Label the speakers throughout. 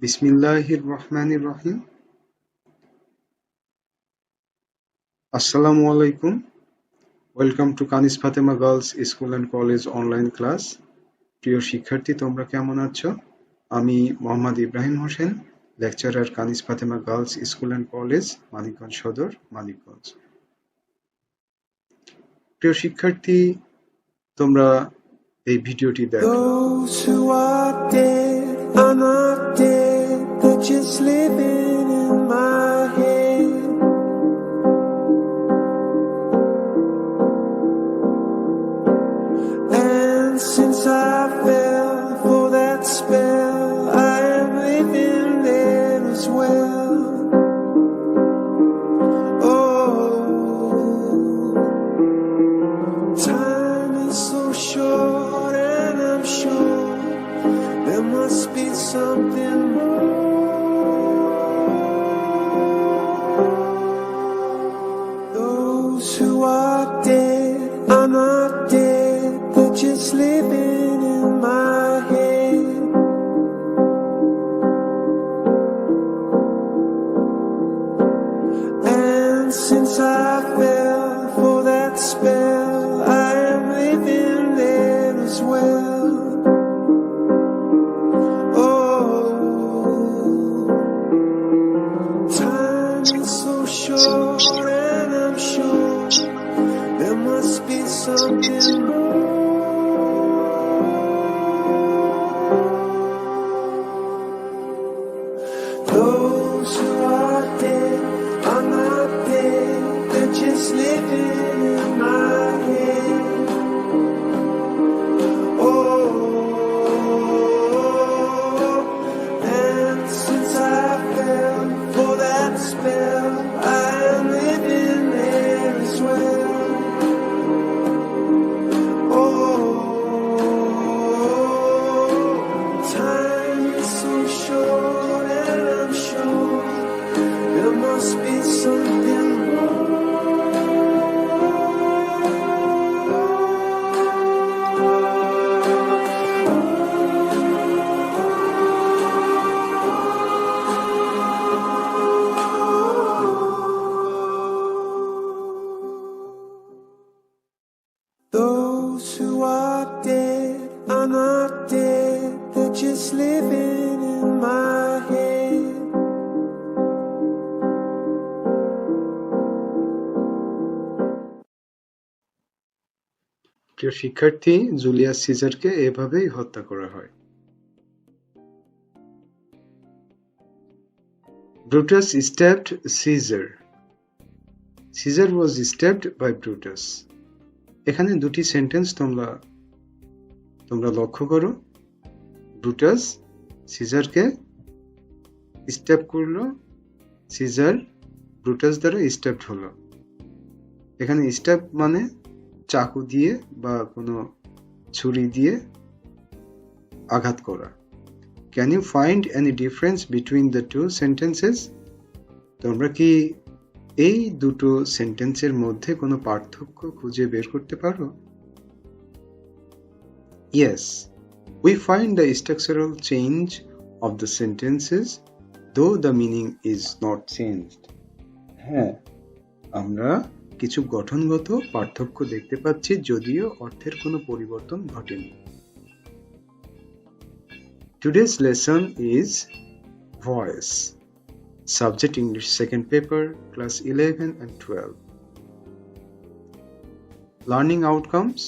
Speaker 1: বিসমিল্লাহির রহমানির রহিম। আসসালামু আলাইকুম। Welcome to Kanis Fatema girls school and college online class. প্রিয় শিক্ষার্থী, তোমরা কেমন আছো? আমি Mohammad Ibrahim Hossain, lecturer Kanis Fatema girls school and college, Manikganj সদর, মানিকগঞ্জ। প্রিয় শিক্ষার্থী, তোমরা এই ভিডিওটি দেখো।
Speaker 2: Those who are dead are not dead, they're just living in my head. And since I fell for that spell, I am living there as well. Oh, time is so short, and I'm sure there must be something more. Those who are dead are not dead, they're just living in my head. And since I fell for that spell, I am living there as well. Time is so short, and I'm sure there must be something more. Those who are dead are not dead, they're just living in my head. And since I fell for that spell, I am living there as well. Time is so short, and I'm sure there must be something more. Those who are dead are not dead, they're just living in my head.
Speaker 1: প্রিয় শিক্ষার্থী, Julius সিজারকে এভাবেই হত্যা করা হয়। Brutus stabbed Caesar. Caesar was stabbed by Brutus. এখানে দুটি sentence তোমরা লক্ষ্য করো। ব্রুটাস সিজারকে স্ট্যাব করলো, সিজার ব্রুটাস দ্বারা স্ট্যাবড হলো। এখানে স্ট্যাব মানে চাকু দিয়ে বা কোনো ছুরি দিয়ে আঘাত করা। Can you find any difference between the two sentences? তোমরা কি এই দুটো সেন্টেন্সের মধ্যে কোনো পার্থক্য খুঁজে বের করতে পারো? Yes, we find the structural change of the sentences, though the meaning is not changed. হ্যাঁ, আমরা কিছু গঠনগত পার্থক্য দেখতে পাচ্ছি, যদিও অর্থের কোনো পরিবর্তন ঘটেনি। Today's lesson is voice. Subject English second paper, class 11 and 12. Learning outcomes.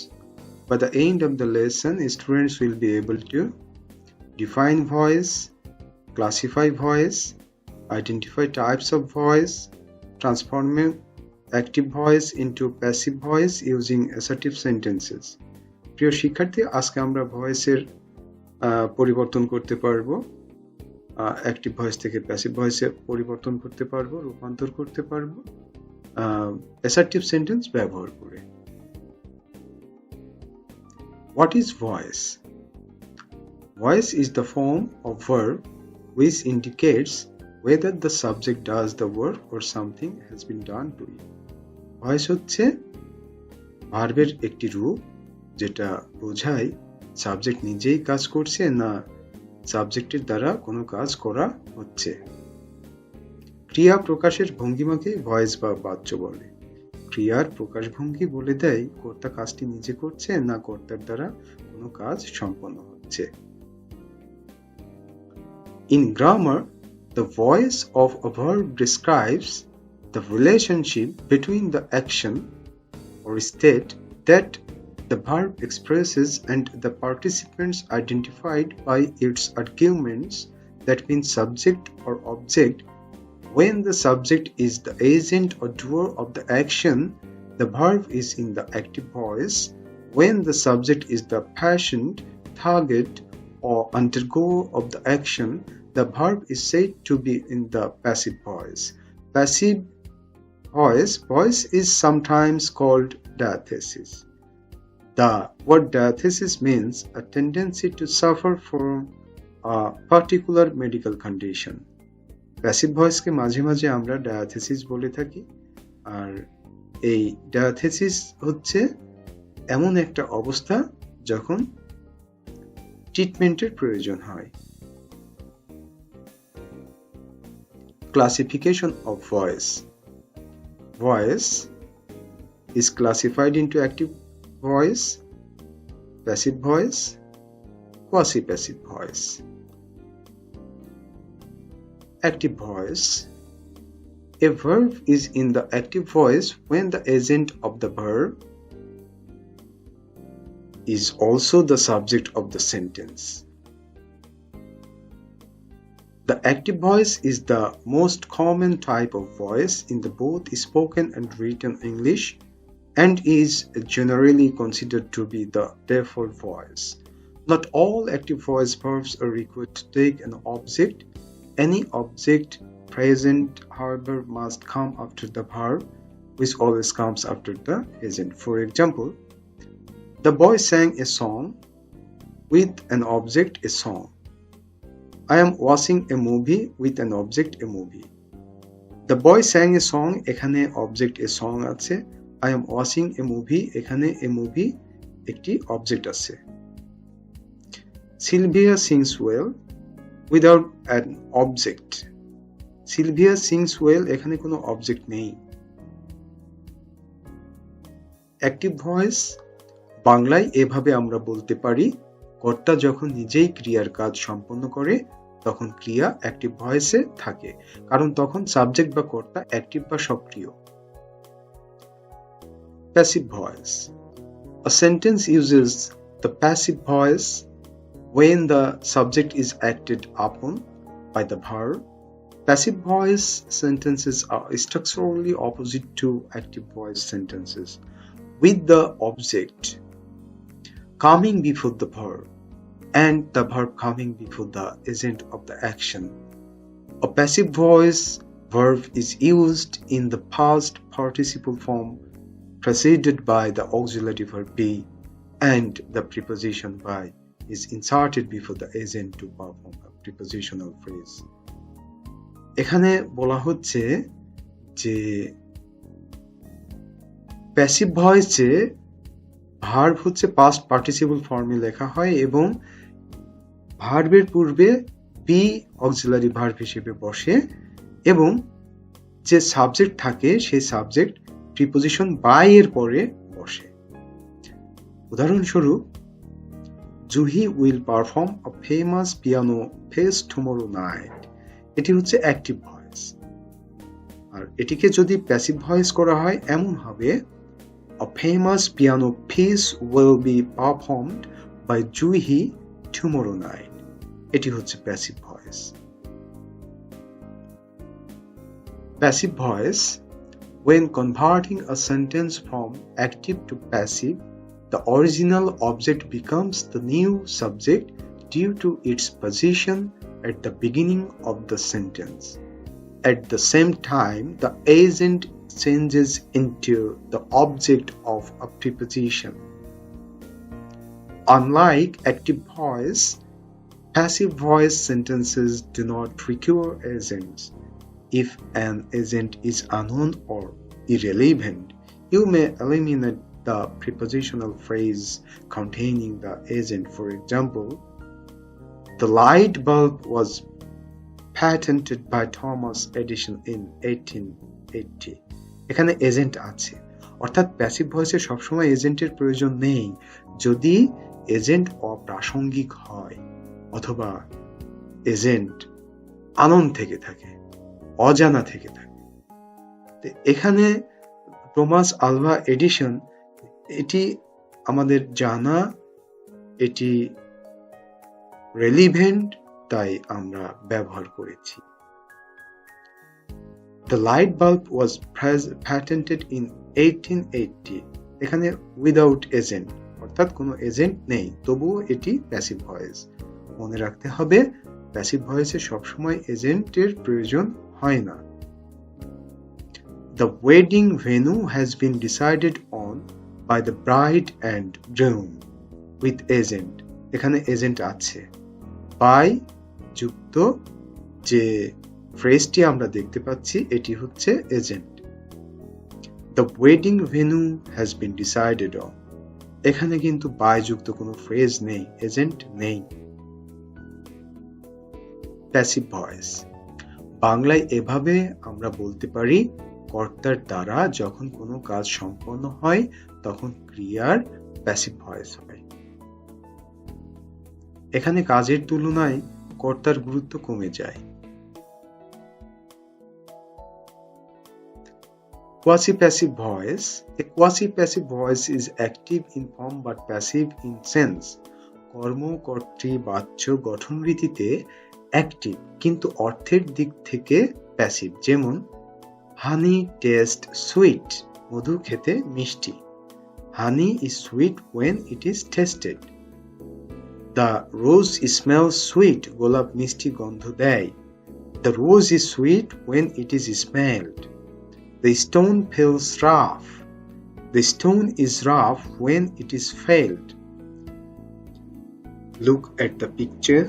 Speaker 1: By the end of the lesson, students will be able to define voice, classify voice, identify types of voice, transform active voice into passive voice using assertive sentences. প্রিয় শিক্ষার্থী, আজকে আমরা ভয়েসের পরিবর্তন করতে পারবো, active voice থেকে passive ভয়েসে পরিবর্তন করতে পারবো, রূপান্তর করতে পারবো অ্যাসার্টিভ সেন্টেন্স ব্যবহার করে। What is voice? Voice is the form of verb which indicates whether the subject does the work or something has been done to it. Voice হচ্ছে ভার্বের একটি রূপ যেটা বোঝায় সাবজেক্ট নিজেই কাজ করছে না সাবজেক্টের দ্বারা কোনো কাজ করা হচ্ছে। ক্রিয়া প্রকাশের ভঙ্গিমাকে ভয়েস বা বাচ্য বলে। ক্রিয়ার প্রকাশভঙ্গি বলে দেয় কর্তা কাজটি নিজে করছে না কর্তার দ্বারা কোনো কাজ সম্পন্ন হচ্ছে। In grammar, the voice of a verb describes the relationship between the action or state that the verb expresses and the participants identified by its arguments, that means subject or object. When the subject is the agent or doer of the action, the verb is in the active voice. When the subject is the patient, target, or undergoer of the action, the verb is said to be in the passive voice. Passive voice is sometimes called diathesis. The word diathesis means a tendency to suffer from a particular medical condition. Passive ভয়েসকে মাঝে মাঝে আমরা diathesis বলে থাকি। আর এই diathesis হচ্ছে এমন একটা অবস্থা যখন ট্রিটমেন্টের প্রয়োজন হয়। Classification of voice. Voice is classified into active voice, passive voice, quasi-passive voice. Active voice. A verb is in the active voice when the agent of the verb is also the subject of the sentence. The active voice is the most common type of voice in the both spoken and written English and is generally considered to be the default voice. Not all active voice verbs are required to take an object. Any object present, however, must come after the verb, which always comes after the agent. For example, the boy sang a song with an object, a song. I am watching a movie with an object, a movie. The boy sang a song, এখানে object a song আছে। I am watching a movie, এখানে a movie একটি object আছে। Sylvia sings well without an object. Sylvia sings well, এখানে কোনো object নেই। Active voice বাংলায় এভাবে আমরা বলতে পারি, কর্তা যখন নিজেই ক্রিয়ার কাজ সম্পন্ন করে তখন ক্রিয়া অ্যাক্টিভ ভয়েসে থাকে, কারণ তখন সাবজেক্ট বা কর্তা অ্যাক্টিভ বা সক্রিয়। Passive voice. A sentence uses the passive voice when the subject is acted upon by the verb. Passive voice sentences are structurally opposite to active voice sentences, with the object coming before the verb and the verb coming before the agent of the action. A passive voice verb is used in the past participle form preceded by the auxiliary verb be, and the preposition by is inserted before the agent to perform a prepositional phrase. এখানে বলা হচ্ছে যে passive ভয়েসে verb হচ্ছে past participle ফর্মে লেখা হয় এবং ভার্বের পূর্বে বি অক্সিলারি ভার্ব হিসেবে বসে এবং যে সাবজেক্ট থাকে সেই সাবজেক্ট প্রিপোজিশন বাই এর পরে বসে। উদাহরণস্বরূপ, Juhi will perform a famous piano face tomorrow night, এটি হচ্ছে অ্যাক্টিভ ভয়েস। আর এটিকে যদি প্যাসিভ ভয়েস করা হয় এমন হবে, a famous piano piece will be performed by Juhi tomorrow night. এটি হচ্ছে passive voice. Passive voice. When converting a sentence from active to passive, the original object becomes the new subject due to its position at the beginning of the sentence. At the same time, the agent changes into the object of a preposition. Unlike active voice, passive voice sentences do not require agents. If an agent is unknown or irrelevant, you may eliminate the prepositional phrase containing the agent. For example, The light bulb was patented by Thomas Edison in 1880. এখানে agent আছে, অর্থাৎ passive ভয়েসে সবসময় এজেন্টের প্রয়োজন নেই যদি agent অপ্রাসঙ্গিক হয় অথবা এজেন্ট আনন থেকে থাকে, অজানা থেকে থাকে। এখানে টমাস আলভা এডিসন, এটি আমাদের জানা, এটি রেলিভেন্ট, তাই আমরা ব্যবহার করেছি। The light bulb was patented in 1880. এখানে উইদাউট এজেন্ট, অর্থাৎ কোনো এজেন্ট নেই, তবুও এটি প্যাসিভ ভয়েস। মনে রাখতে হবে প্যাসিভ ভয়েসে সবসময় এজেন্টের প্রয়োজন হয় না। The wedding venue has been decided on by the bride and groom with agent. এখানে এজেন্ট আছে, by যুক্ত যে ফ্রেজটি আমরা দেখতে পাচ্ছি এটি হচ্ছে agent. The wedding venue has been decided on. এখানে কিন্তু by যুক্ত কোনো ফ্রেজ নেই, এজেন্ট নেই। প্যাসিভ ভয়েস বাংলায় এভাবে আমরা বলতে পারি, কর্তার দ্বারা যখন কোনো কাজ সম্পন্ন হয় তখন ক্রিয়ার প্যাসিভ ভয়েস হয়। এখানে কাজের তুলনায় কর্তার গুরুত্ব কমে যায়। Quasi-passive voice. A quasi-passive voice is active in form but passive in sense. কর্ম, কর্তৃ, বাচ্য গঠনরীতিতে অ্যাক্টিভ কিন্তু অর্থের দিক থেকে প্যাসিভ। যেমন হানি টেস্ট সুইট, মধু খেতে মিষ্টি। হানি is sweet when it is tasted. The rose smells sweet, গোলাপ মিষ্টি গন্ধ দেয়। The rose is sweet when it is smelled. The stone feels rough. The stone is rough when it is felt. Look at the picture.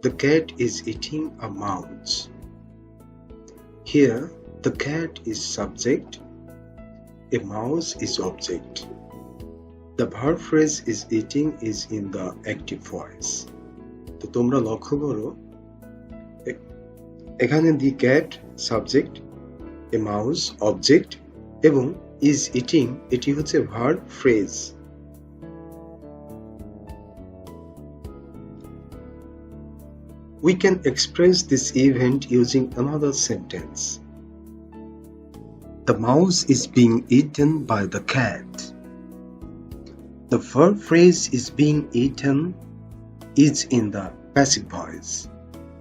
Speaker 1: The cat is eating a mouse. Here, the cat is subject, a mouse is object. The verb phrase is eating is in the active voice. তো তোমরা লক্ষ্য করো এখানে the cat subject, a mouse object এবং is eating এটি হচ্ছে verb phrase. We can express this event using another sentence. The mouse is being eaten by the cat. The verb phrase is being eaten is in the passive voice.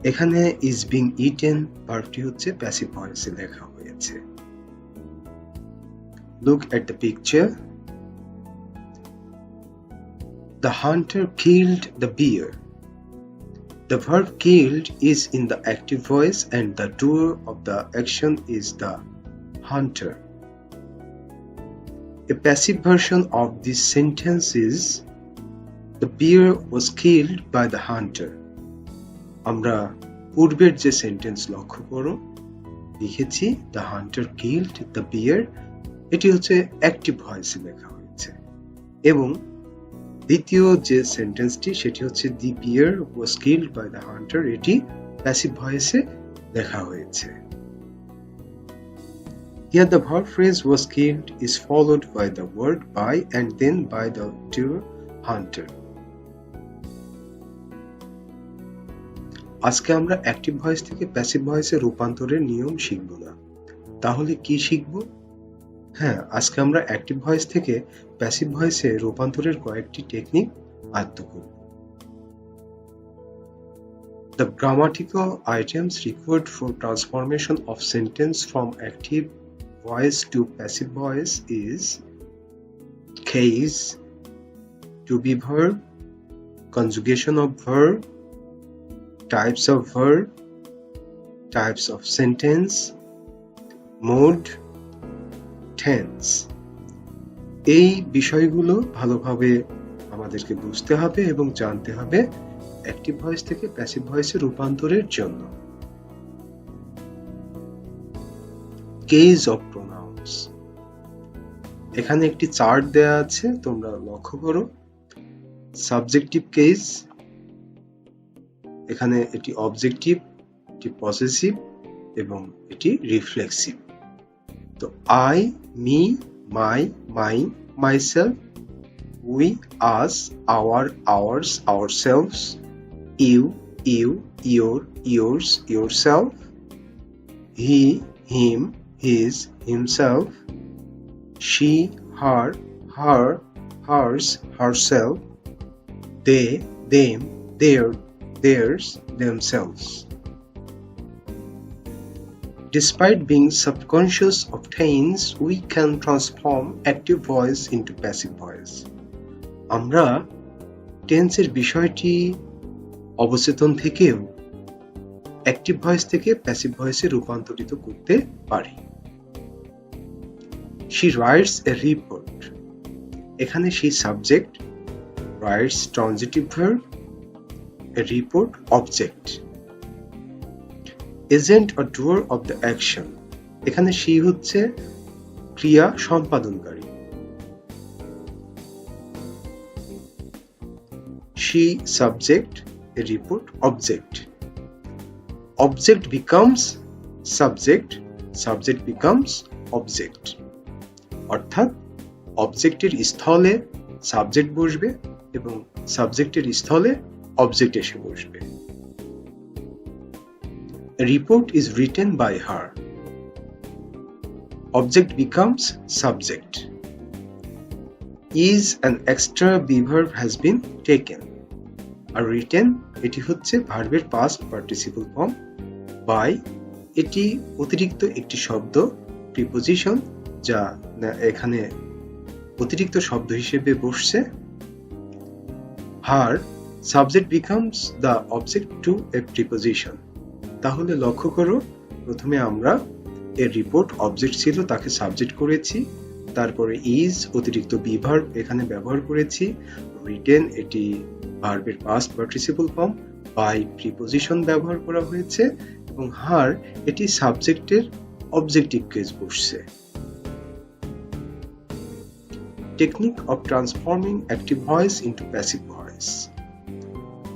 Speaker 1: এখানে is being eaten ভার্বটি হচ্ছে passive voice এ লেখা হয়েছে। Look at the picture. The hunter killed the bear. The verb killed is in the active voice and the doer of the action is the hunter. A passive version of this sentence is the bear was killed by the hunter. আমরা পূর্বের যে sentence লক্ষ্য করো লিখেছি the hunter killed the bear, এটি হচ্ছে active ভয়েসে লেখা হয়েছে এবং দ্বিতীয় যে সেন্টেন্সটি সেটি হচ্ছে the bear was killed by the hunter, এটি প্যাসিভ ভয়েসে লেখা হয়েছে। Here the verb phrase was killed is followed by the word by and then by the doer hunter. আজকে আমরা অ্যাক্টিভ ভয়েস থেকে প্যাসিভ ভয়েসে রূপান্তরের নিয়ম শিখব না, তাহলে কি শিখব? হ্যাঁ, আজকে আমরা অ্যাক্টিভ ভয়েস থেকে প্যাসিভ ভয়েসে রূপান্তরের কয়েকটি টেকনিক আয়ত্ত করব। The grammatical items required for transformation of sentence from active voice to passive voice is case, to be verb, conjugation of verb, types of verb, types of sentence, mode, tense. এই বিষয়গুলো ভালোভাবে আমাদেরকে বুঝতে হবে এবং জানতে হবে অ্যাক্টিভ ভয়েস থেকে প্যাসিভ ভয়েসে রূপান্তরের জন্য। কেস অফ প্রোনাউন্স, এখানে একটি চার্ট দেয়া আছে, তোমরা লক্ষ্য করো সাবজেক্টিভ কেস, এখানে এটি অবজেক্টিভ, এটি পসেসিভ এবং এটি রিফ্লেক্সিভ। তো I, me, my, mine, myself, we, us, our, ours, ourselves, you, you, your, yours, yourself, he, him, his, himself, she, her, her, hers, herself, they, them, their, theirs, themselves. Despite being subconscious of tense, we can transform active voice into passive voice. আমরা টেন্সের বিষয়টি অবচেতন থেকেও active voice থেকে passive ভয়েসে রূপান্তরিত করতে পারি। She writes a report. এখানে she subject, writes transitive verb, a report object. Agent or doer of the action. এখানে she হচ্ছে ক্রিয়া সম্পাদনকারী। She subject, a report object. Object becomes subject, subject becomes object. অর্থাৎ অবজেক্টের স্থলে সাবজেক্ট বসবে এবং সাবজেক্টের স্থলে অবজেক্ট এসে বসবে। A report is written by her. Object becomes subject. Is an extra verb has been taken. R written এটি হচ্ছে ভার্বের past participle form, by এটি অতিরিক্ত একটি শব্দ প্রিপোজিশন যা এখানে অতিরিক্ত শব্দ হিসেবে বসছে। Her subject becomes the object to a preposition. তাহলে লক্ষ্য করো, প্রথমে আমরা এর রিপোর্ট অবজেক্ট ছিল তাকে সাবজেক্ট করেছি, তারপরে ইজ অতিরিক্ত বি ভার্ব এখানে ব্যবহার করেছি, রিটেন এটি ভার্বের past participle form, by preposition ব্যবহার করা হয়েছে এবং হার এটি সাবজেক্টের অবজেক্টিভ কেস বসছে। Technique of transforming active voice into passive voice.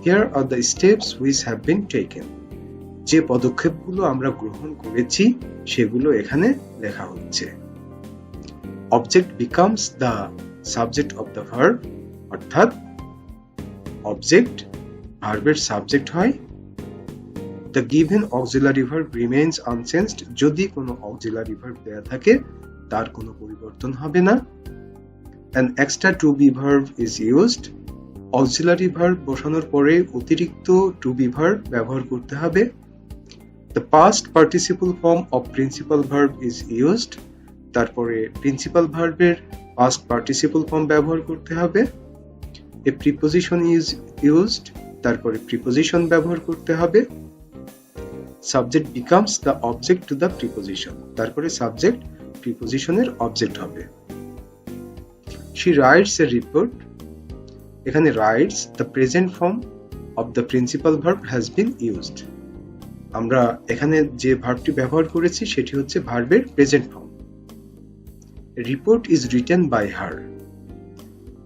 Speaker 1: Here are the steps which have been taken. যে পদক্ষেপগুলো আমরা গ্রহণ করেছি সেগুলো এখানে লেখা হচ্ছে। Object becomes the subject of the verb, অর্থাৎ অবজেক্ট ভার্বের সাবজেক্ট হয়। The given auxiliary verb remains unchanged. যদি কোনো auxiliary verb দেয়া থাকে তার কোনো পরিবর্তন হবে না। An extra to be verb is used. Auxiliary verb বসানোর পরে অতিরিক্ত to be verb ব্যবহার করতে হবে। The past participle form of principal verb is used. তারপরে principal verb-এর past participle form ব্যবহার করতে হবে। A preposition is used. তারপরে preposition ব্যবহার করতে হবে। Subject becomes the object to the preposition. তারপরে subject preposition-এর object হবে। She writes a report. এখানে writes the present form of the principal verb has been used. আমরা এখানে যে ভার্বটি ব্যবহার করেছি সেটি হচ্ছে ভার্বের present form. Report is written by her.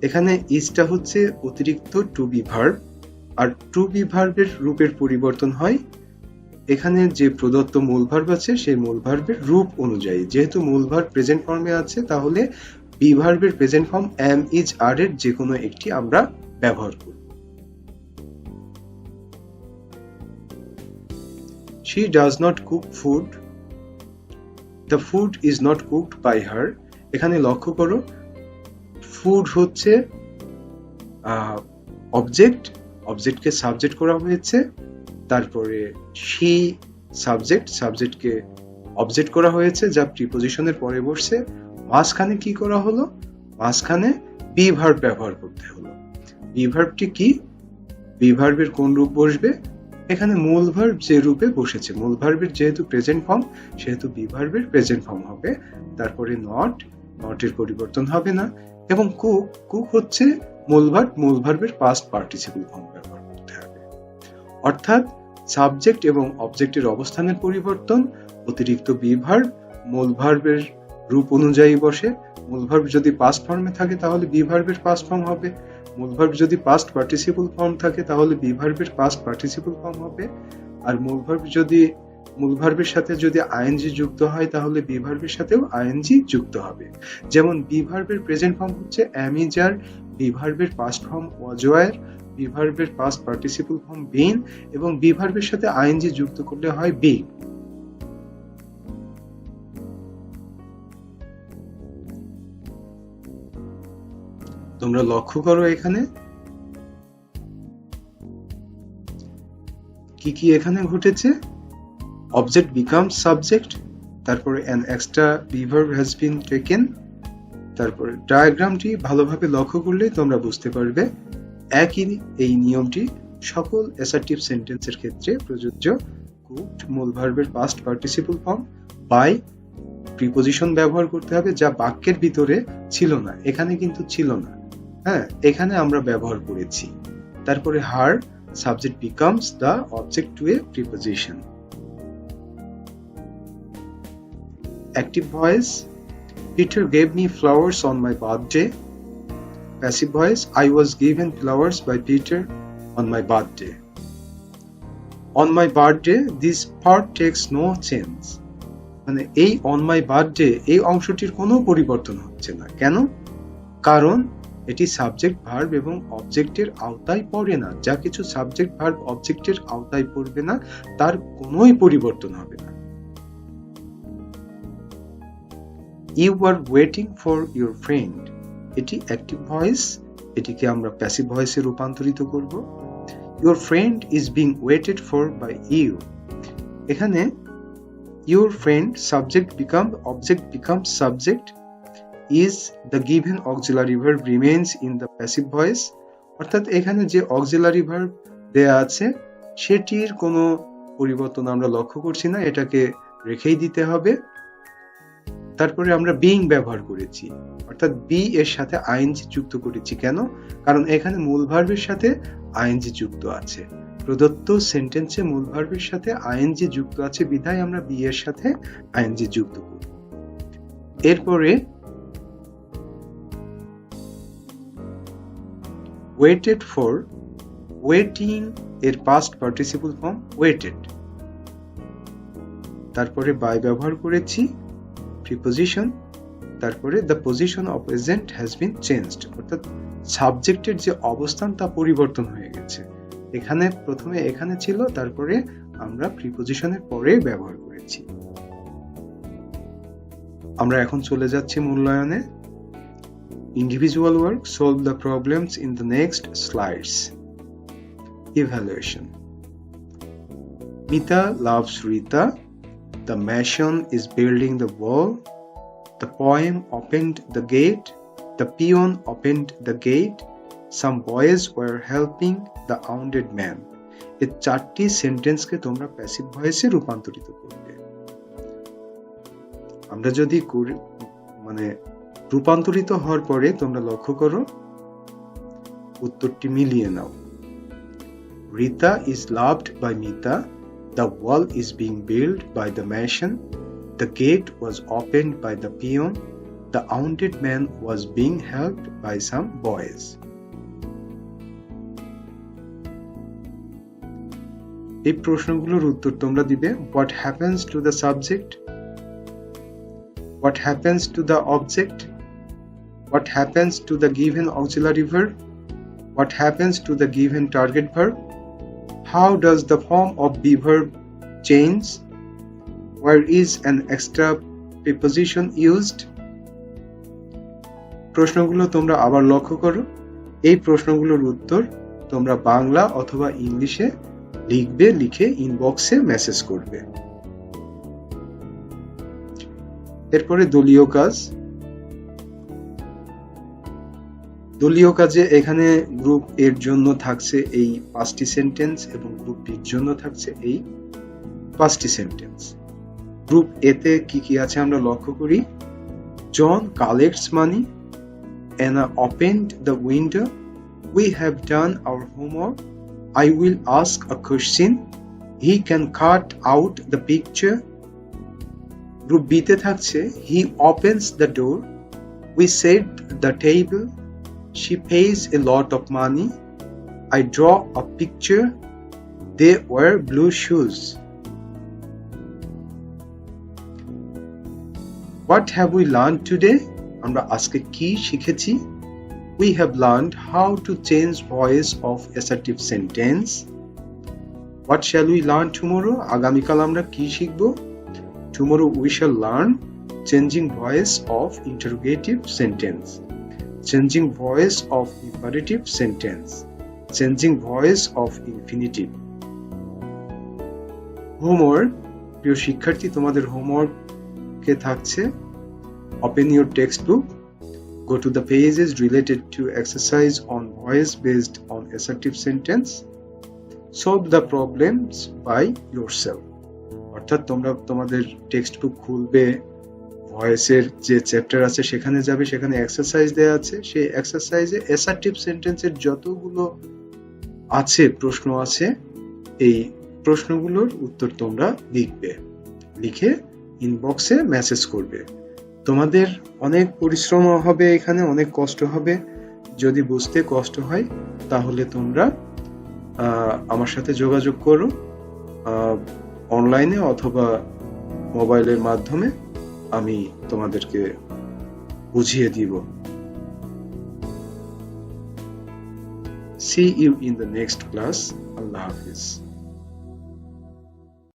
Speaker 1: এখানে ইজটা হচ্ছে অতিরিক্ত টু বি ভার্ব, আর টু বি ভার্বের রূপের পরিবর্তন হয় এখানে যে প্রদত্ত মূল ভার্ব আছে সেই মূল ভার্বের রূপ অনুযায়ী। যেহেতু মূল ভার্ব প্রেজেন্ট ফর্মে আছে তাহলে বি ভার্বের প্রেজেন্ট ফর্ম এম ইজ আর এর যে কোনো একটি আমরা ব্যবহার করব। She does not cook food. The food is not cooked by her. এখানে লক্ষ্য করো, ফুড হচ্ছে অবজেক্ট, অবজেক্টকে সাবজেক্ট করা হয়েছে, তারপরে she সাবজেক্ট, সাবজেক্টকে অবজেক্ট করা হয়েছে যা প্রিপোজিশনের পরে বসছে। মাঝখানে কি করা হলো? মাঝখানে বি ভার্ব ব্যবহার করতে হলো। বি ভার্বটি কি? বি ভার্বের কোন রূপ বসবে? এখানে মূল ভার্ব যে রূপে বসেছে, মূল ভার্বের যেহেতু প্রেজেন্ট ফর্ম সেহেতু বি ভার্বের প্রেজেন্ট ফর্ম হবে। তারপরে নট, নটের পরিবর্তন হবে না, এবং কুক, কুক হচ্ছে মূল ভার্ব, মূল ভার্বের পাস্ট পার্টিসিপল ফর্ম ব্যবহার করতে হবে। অর্থাৎ সাবজেক্ট এবং অবজেক্টের অবস্থানের পরিবর্তন, অতিরিক্ত বি ভার্ব মূল ভার্বের রূপ অনুযায়ী বসে। মূল ভার্ব যদি পাস্ট ফর্মে থাকে তাহলে বি ভার্বের পাস্ট ফর্ম হবে, মূল ভার্ব যদি পাস্ট পার্টিসিপল ফর্ম থাকে তাহলে বি ভার্বের পাস্ট পার্টিসিপল ফর্ম হবে, আর মূল ভার্বের সাথে যদি আইএনজি যুক্ত হয় তাহলে বি ভার্বের সাথেও আইএনজি যুক্ত হবে। যেমন বি ভার্বের প্রেজেন্ট ফর্ম হচ্ছে am is are, বি ভার্বের past form was were, be ভার্বের পাস্ট পার্টিসিপল ফর্ম been, এবং বি ভার্বের সাথে আইএনজি যুক্ত করলে হয় being। তোমরা লক্ষ্য করো এখানে কি এখানে ঘটেছে। অবজেক্ট বিকামস সাবজেক্ট, তারপরে an extra be verb has been taken। তারপরে ডায়াগ্রামটি ভালোভাবে লক্ষ্য করলে তোমরা বুঝতে পারবে একই এই নিয়মটি সকল অ্যাসার্টিভ সেন্টেন্সের ক্ষেত্রে প্রযোজ্য। কুকড মূল ভার্বের past participle form, by preposition ব্যবহার করতে হবে যা বাক্যের ভিতরে ছিল না, এখানে কিন্তু ছিল না, হ্যাঁ এখানে আমরা ব্যবহার করেছি। তারপরে her subject becomes the object to a preposition. Active voice Peter gave me flowers on my birthday. Passive voice I was given flowers by Peter on my birthday. On my birthday this part takes no change. মানে এই on my birthday এই অংশটির কোনো পরিবর্তন হচ্ছে না। কেন? কারণ এটি সাবজেক্ট ভার্ব এবং অবজেক্টের আওতায় পড়ে না। যা কিছু সাবজেক্ট ভার্ব অবজেক্টের আওতায় পড়বে না তার কোনোই পরিবর্তন হবে না। You were waiting for your friend, এটি অ্যাক্টিভ ভয়েস, এটিকে আমরা প্যাসিভ ভয়েসে রূপান্তরিত করব। Your friend is being waited for by you, এখানে your friend subject becomes subject, is the given auxiliary verb remains in the passive voice, অর্থাৎ এখানে যে auxiliary verb দেয়া আছে সেটির কোনো পরিবর্তন আমরা লক্ষ্য করছি না, এটাকে রেখেই দিতে হবে। তারপরে আমরা being ব্যবহার করেছি, অর্থাৎ be এর সাথে আইএনজি যুক্ত করেছি। কেন? কারণ এখানে মূল ভার্বের সাথে আইএনজি যুক্ত আছে। প্রদত্ত সেন্টেন্সে মূল ভার্বের সাথে আইএনজি যুক্ত আছে বিধায় আমরা be এর সাথে আইএনজি যুক্ত করি। এরপরে waited for, waiting এর past participle form waited। তারপরে by ব্যবহার করেছি, প্রিপোজিশন, তারপরে the position of present has been changed, অর্থাৎ সাবজেক্টের যে অবস্থান তা পরিবর্তন হয়ে গেছে। এখানে প্রথমে এখানে ছিল, তারপরে আমরা প্রিপোজিশনের পরে ব্যবহার করেছি। আমরা এখন চলে যাচ্ছি মূল্যায়নে। Individual work, solve the problems in the next slides. Evaluation. Mita loves Rita. The mason is building the wall. The poem opened the gate. The peon opened the gate. Some boys were helping the wounded man. এই চারটি সেন্টেন্সকে তোমরা passive ভয়েসে রূপান্তরিত করবে। আমরা যদি রূপান্তরিত হওয়ার পরে তোমরা লক্ষ্য করো উত্তরটি মিলিয়ে নাও। Rita is loved by Mita. The wall is being built by the mason. The gate was opened by the peon. The wounded man was being helped by some boys. এই প্রশ্নগুলোর উত্তর তোমরা দিবে। What happens to the subject? What happens to the object? What happens to the given auxiliary verb? What happens to the given target verb? How does the form of be verb change? Where is an extra preposition used? প্রশ্নগুলো তোমরা আবার লক্ষ্য করো। এই প্রশ্নগুলোর উত্তর তোমরা বাংলা অথবা ইংলিশে লিখবে, লিখে ইনবক্সে মেসেজ করবে। এরপরে দলীয় কাজ। দলীয় কাজে এখানে গ্রুপ এর জন্য থাকছে এই 5টি সেন্টেন্স এবং গ্রুপ বির জন্য থাকছে এই 5টি সেন্টেন্স। গ্রুপ এ তে কি আছে আমরা লক্ষ্য করি। John collects money, Anna opened the window, we have done our homework, I will ask a question, he can cut out the picture। Group B তে থাকছে he opens the door, we set the table, She pays a lot of money. I draw a picture. They wear blue shoes. What have we learned today? আমরা আজকে কি শিখেছি? We have learned how to change voice of assertive sentence. What shall we learn tomorrow? আগামীকাল আমরা কি শিখব? Tomorrow we shall learn changing voice of interrogative sentence, changing voice of imperative sentence, changing voice of infinitive. Homework, প্রিয় শিক্ষার্থী, তোমাদের homework কে থাকছে open your textbook, go to the pages related to exercise on voice based on assertive sentence, solve the problems by yourself. অর্থাৎ তোমরা তোমাদের textbook খুলবে, ভয়েসের যে চ্যাপ্টার আছে সেখানে যাবে, সেখানে এক্সারসাইজ দেওয়া আছে, সেই এক্সারসাইজে অ্যাসার্টিভ সেন্টেন্সের যতগুলো আছে প্রশ্ন আছে এই প্রশ্নগুলোর উত্তর তোমরা লিখবে, লিখে ইনবক্সে মেসেজ করবে। তোমাদের অনেক পরিশ্রম হবে, এখানে অনেক কষ্ট হবে। যদি বুঝতে কষ্ট হয় তাহলে তোমরা আমার সাথে যোগাযোগ করো অনলাইনে অথবা মোবাইলের মাধ্যমে, আমি তোমাদেরকে বুঝিয়ে দিব। See you in the next class. Allah Hafiz.